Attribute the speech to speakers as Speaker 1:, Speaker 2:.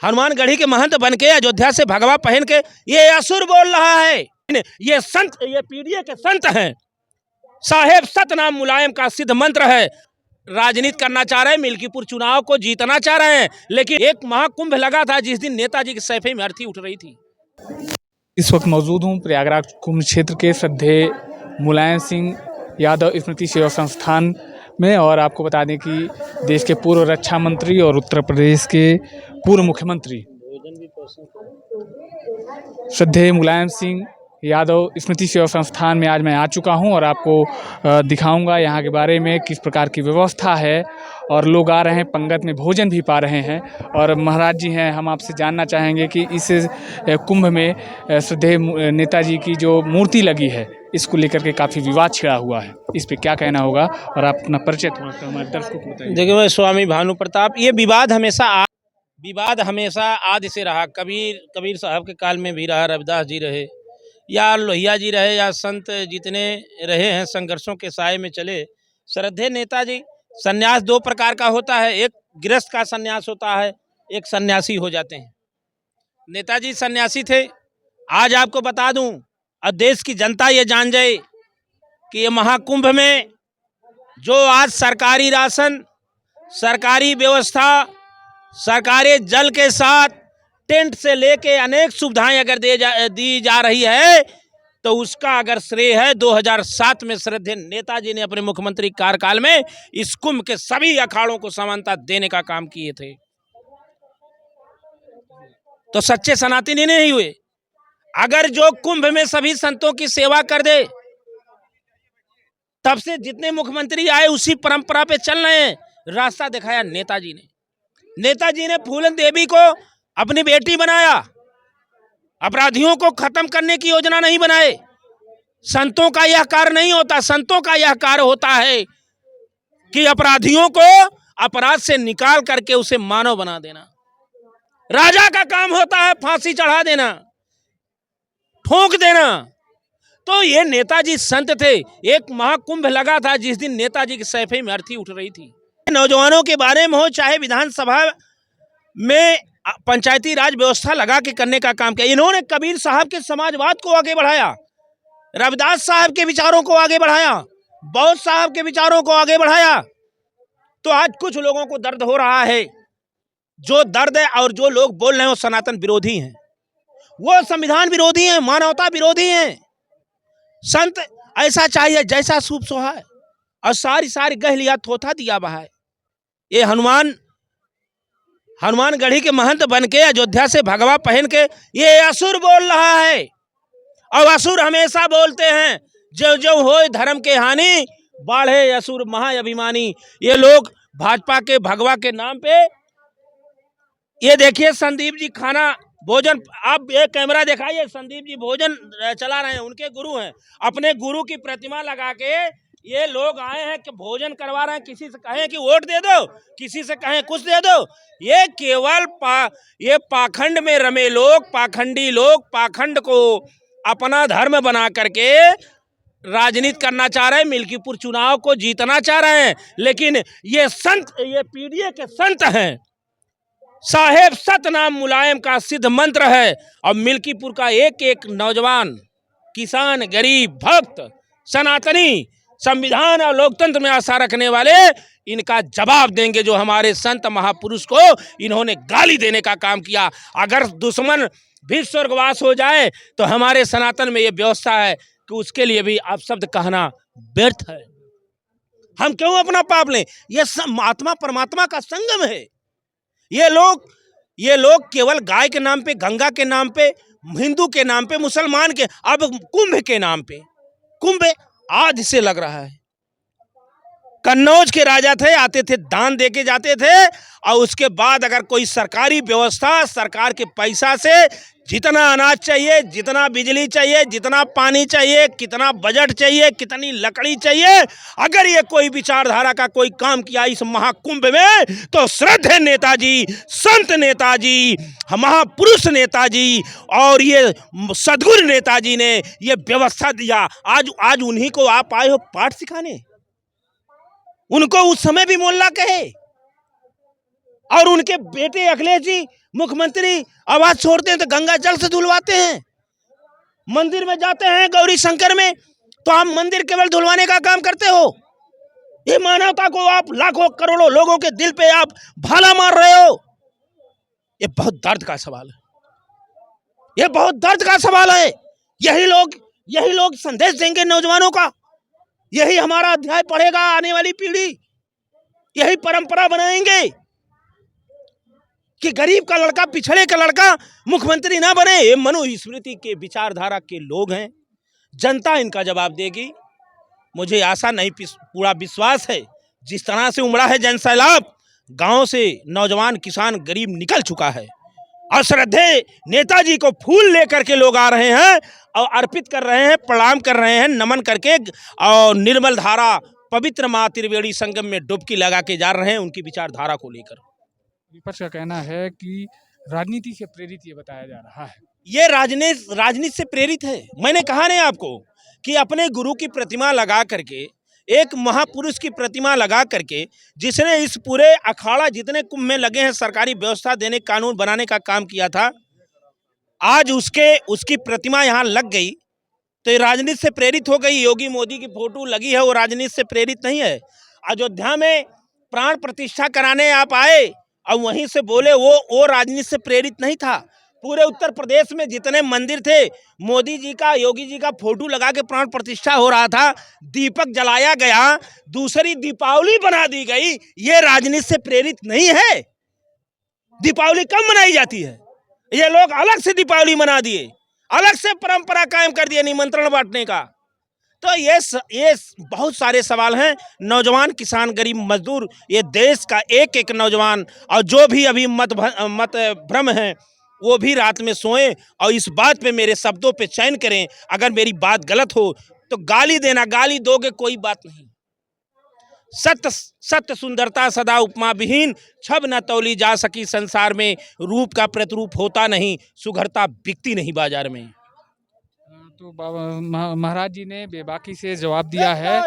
Speaker 1: हनुमानगढ़ी के महंत बन के अयोध्या से भगवा पहन के ये असुर बोल रहा है। ये संत, ये पीढ़ी के संत हैं। साहेब सतनाम मुलायम का सिद्ध मंत्र है। राजनीति करना चाह रहे हैं, मिल्कीपुर चुनाव को जीतना चाह रहे हैं, लेकिन एक महाकुंभ लगा था जिस दिन नेताजी की सैफे में अर्थी उठ रही थी।
Speaker 2: इस वक्त मौजूद हूँ प्रयागराज कुंभ क्षेत्र के श्रद्धेय मुलायम सिंह यादव स्मृति सेवा संस्थान में, और आपको बता दें कि देश के पूर्व रक्षा मंत्री और उत्तर प्रदेश के पूर्व मुख्यमंत्री श्रद्धेय मुलायम सिंह यादव स्मृति सेवा संस्थान में आज मैं आ चुका हूं और आपको दिखाऊंगा यहाँ के बारे में किस प्रकार की व्यवस्था है। और लोग आ रहे हैं, पंगत में भोजन भी पा रहे हैं। और महाराज जी हैं, हम आपसे जानना चाहेंगे कि इस कुंभ में श्रद्धेय नेताजी की जो मूर्ति लगी है, इसको लेकर के काफ़ी विवाद छिड़ा हुआ है। इस पे क्या कहना होगा, और आप अपना परिचय थोड़ा सा हमारे दर्शकों को बताइए।
Speaker 1: देखिए, मैं स्वामी भानु प्रताप। ये विवाद हमेशा आदि से रहा। कबीर साहब के काल में भी रहा, रविदास जी रहे या लोहिया जी रहे या संत जितने रहे हैं, संघर्षों के साए में चले। श्रद्धेय नेताजी, सन्यास दो प्रकार का होता है। एक गृहस्थ का सन्यास होता है, एक सन्यासी हो जाते हैं। नेताजी सन्यासी थे। आज आपको बता दूं, और देश की जनता ये जान जाए कि ये महाकुंभ में जो आज सरकारी राशन, सरकारी व्यवस्था, सरकारी जल के साथ टेंट से लेके अनेक सुविधाएं अगर दी जा रही है, तो उसका अगर श्रेय है 2007 में श्रद्धेय नेताजी ने अपने मुख्यमंत्री कार्यकाल में इस कुंभ के सभी अखाड़ों को समानता देने का काम किए थे। तो सच्चे सनातनी नहीं हुए। अगर जो कुंभ में सभी संतों की सेवा कर दे, तब से जितने मुख्यमंत्री आए उसी परंपरा पे चल रहे हैं। रास्ता दिखाया नेताजी ने। नेताजी ने फूलन देवी को अपनी बेटी बनाया। अपराधियों को खत्म करने की योजना नहीं बनाए। संतों का यह कार्य नहीं होता। संतों का यह कार्य होता है कि अपराधियों को अपराध से निकाल करके उसे मानव बना देना। राजा का काम होता है फांसी चढ़ा देना, ठोक देना। तो ये नेताजी संत थे। एक महाकुंभ लगा था जिस दिन नेताजी की सैफे में अर्थी उठ रही थी। नौजवानों के बारे में हो, चाहे विधानसभा में पंचायती राज व्यवस्था लगा के करने का काम किया। इन्होंने कबीर साहब के समाजवाद को आगे बढ़ाया, रविदास साहब के विचारों को आगे बढ़ाया, बौद्ध साहब के विचारों को आगे बढ़ाया। तो आज कुछ लोगों को दर्द हो रहा है। जो दर्द है और जो लोग बोल रहे हैं वो सनातन विरोधी हैं, वो संविधान विरोधी हैं, मानवता विरोधी हैं। संत ऐसा चाहिए जैसा सूप सोहाय, और सारी गह लिया थोथा दिया बहाय। ये हनुमानगढ़ी के महंत बन के अयोध्या से भगवा पहन के ये असुर बोल रहा है। और असुर हमेशा बोलते हैं, जो जो होए धर्म के हानि, बाढ़े असुर महाअभिमानी। ये लोग भाजपा के भगवा के नाम पे, ये देखिए संदीप जी खाना भोजन, आप ये कैमरा दिखाइए, संदीप जी भोजन चला रहे हैं, उनके गुरु हैं। अपने गुरु की प्रतिमा लगा के ये लोग आए हैं कि भोजन करवा रहे हैं। किसी से कहें कि वोट दे दो, किसी से कहें कुछ दे दो। ये केवल ये पाखंड में रमे लोग, पाखंडी लोग, पाखंड को अपना धर्म बना करके राजनीति करना चाह रहे हैं, मिल्कीपुर चुनाव को जीतना चाह रहे हैं। लेकिन ये संत, ये पीढ़ी के संत हैं। साहेब सतनाम मुलायम का सिद्ध मंत्र है। और मिल्कीपुर का एक एक नौजवान, किसान, गरीब, भक्त, सनातनी, संविधान और लोकतंत्र में आशा रखने वाले इनका जवाब देंगे। जो हमारे संत महापुरुष को इन्होंने गाली देने का काम किया। अगर दुश्मन भी स्वर्गवास हो जाए तो हमारे सनातन में ये व्यवस्था है कि उसके लिए भी आप शब्द कहना व्यर्थ है। हम क्यों अपना पाप लें? ये आत्मा परमात्मा का संगम है। ये लोग केवल गाय के नाम पे, गंगा के नाम पे, हिंदू के नाम पे, मुसलमान के, अब कुंभ के नाम पे, कुंभ आज से लग रहा है। कन्नौज के राजा थे, आते थे, दान देके जाते थे, और उसके बाद अगर कोई सरकारी व्यवस्था, सरकार के पैसा से जितना अनाज चाहिए, जितना बिजली चाहिए, जितना पानी चाहिए, कितना बजट चाहिए, कितनी लकड़ी चाहिए, अगर ये कोई विचारधारा का कोई काम किया इस महाकुंभ में, तो श्रद्धेय नेताजी, संत नेताजी, महापुरुष नेताजी और ये सद्गुरु नेताजी ने ये व्यवस्था दिया। आज उन्हीं को आप आए हो पाठ सिखाने। उनको उस समय भी मोल्ला कहे, और उनके बेटे अखिलेश जी मुख्यमंत्री आवाज छोड़ते हैं तो गंगा जल से धुलवाते हैं। मंदिर में जाते हैं गौरी शंकर में तो आप मंदिर केवल धुलवाने का काम करते हो। ये मानवता को आप लाखों करोड़ों लोगों के दिल पे आप भाला मार रहे हो। ये बहुत दर्द का सवाल है, ये बहुत दर्द का सवाल है। यही लोग संदेश देंगे नौजवानों का, यही हमारा अध्याय पढ़ेगा आने वाली पीढ़ी, यही परंपरा बनाएंगे कि गरीब का लड़का, पिछड़े का लड़का मुख्यमंत्री ना बने। ये मनुस्मृति के विचारधारा के लोग हैं, जनता इनका जवाब देगी। मुझे आशा नहीं, पूरा विश्वास है। जिस तरह से उमड़ा है जन सैलाब, गांव से नौजवान, किसान, गरीब निकल चुका है और श्रद्धेय नेताजी को फूल लेकर के लोग आ रहे हैं और अर्पित कर रहे हैं, प्रणाम कर रहे हैं, नमन करके और निर्मल धारा पवित्र माँ त्रिवेणी संगम में डुबकी लगा के जा रहे हैं उनकी विचारधारा को लेकर।
Speaker 2: विपक्ष का कहना है कि राजनीति से प्रेरित ये बताया जा रहा है।
Speaker 1: ये राजनीति से प्रेरित है। मैंने कहा नहीं आपको कि अपने गुरु की प्रतिमा लगा करके, एक महापुरुष की प्रतिमा लगा करके, जिसने इस पूरे अखाड़ा जितने कुंभ में लगे हैं सरकारी व्यवस्था देने, कानून बनाने का काम किया था, आज उसकी प्रतिमा यहाँ लग गई तो ये राजनीति से प्रेरित हो गई। योगी मोदी की फोटो लगी है, वो राजनीति से प्रेरित नहीं है। अयोध्या में प्राण प्रतिष्ठा कराने आप आए और वहीं से बोले, वो राजनीति से प्रेरित नहीं था। पूरे उत्तर प्रदेश में जितने मंदिर थे, मोदी जी का, योगी जी का फोटो लगा के प्राण प्रतिष्ठा हो रहा था, दीपक जलाया गया, दूसरी दीपावली बना दी गई। ये राजनीति से प्रेरित नहीं है। दीपावली कब मनाई जाती है? ये लोग अलग से दीपावली मना दिए, अलग से परंपरा कायम कर दिया निमंत्रण बांटने का। तो ये बहुत सारे सवाल हैं। नौजवान, किसान, गरीब, मजदूर, ये देश का एक एक नौजवान और जो भी अभी मत भ्रम है वो भी रात में सोएं और इस बात पे मेरे शब्दों पे चयन करें। अगर मेरी बात गलत हो तो गाली देना, गाली दोगे कोई बात नहीं। सत्य सुंदरता सदा उपमा विहीन, छब न तौली जा सकी संसार में। रूप का प्रतिरूप होता नहीं, सुघरता बिकती नहीं बाजार में।
Speaker 2: तो महाराज जी ने बेबाकी से जवाब दिया है।